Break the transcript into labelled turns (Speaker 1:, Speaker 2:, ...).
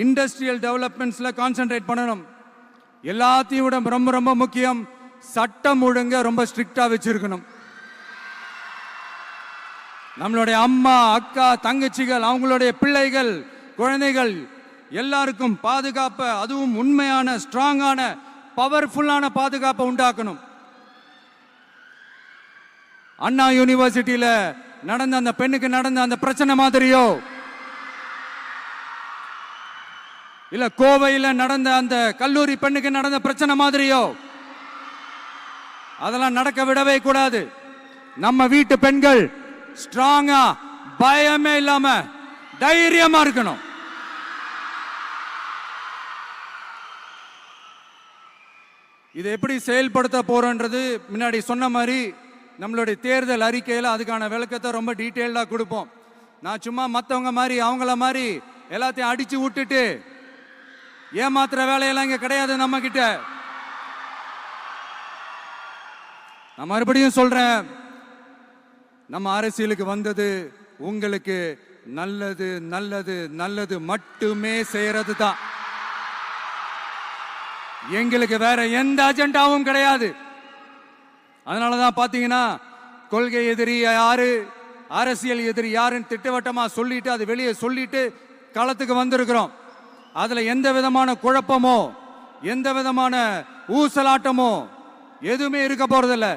Speaker 1: Industrial டெவலப்மெண்ட்ஸ்ல concentrate பண்ணணும். எல்லாத்தையும் விட ரொம்ப ரொம்ப முக்கியம், சட்டம் ஒழுங்க ரொம்ப ஸ்ட்ரிக்டா வச்சிருக்கணும். நம்மளுடைய அம்மா, அக்கா, தங்கச்சிகள், அவங்களுடைய பிள்ளைகள், குழந்தைகள் எல்லாருக்கும் பாதுகாப்பை, அதுவும் உண்மையான ஸ்ட்ராங்கான பவர்ஃபுல்லான பாதுகாப்பை உண்டாக்கணும். அண்ணா யூனிவர்சிட்டியில நடந்த அந்த பெண்ணுக்கு நடந்த அந்த பிரச்சனை மாதிரியோ, இல்ல கோவையில் நடந்த அந்த கல்லூரி பெண்ணுக்கு நடந்த பிரச்சனை மாதிரியோ அதெல்லாம் நடக்க விடவே கூடாது. நம்ம வீட்டு பெண்கள் ஸ்ட்ராங்கா, பயமே இல்லாம தைரியமா இருக்கணும். இதை எப்படி செயல்படுத்த போறோன்றது முன்னாடி சொன்ன மாதிரி நம்மளுடைய தேர்தல் அறிக்கையில் அதுக்கான விளக்கத்தை ரொம்ப டீட்டெயில்டாக கொடுப்போம். நான் சும்மா மற்றவங்க மாதிரி அவங்கள மாதிரி எல்லாத்தையும் அடிச்சு விட்டுட்டு ஏமாத்துற வேலையெல்லாம் இங்க கிடையாது நம்ம கிட்ட. நான் மறுபடியும் சொல்றேன், நம்ம அரசியலுக்கு வந்தது உங்களுக்கு நல்லது நல்லது நல்லது மட்டுமே செய்யறது தான். எங்களுக்கு வேற எந்த அஜெண்டாவும் கிடையாது. அதனாலதான் பாத்தீங்கன்னா கொள்கை எதிரி யாரு, அரசியல் எதிரி யாருன்னு திட்டவட்டமா சொல்லிட்டு அது வெளியே சொல்லிட்டு களத்துக்கு வந்திருக்கிறோம். அதுல எந்த விதமான குழப்பமோ எந்த விதமான ஊசலாட்டமோ எதுவுமே இருக்க போறதில்லை.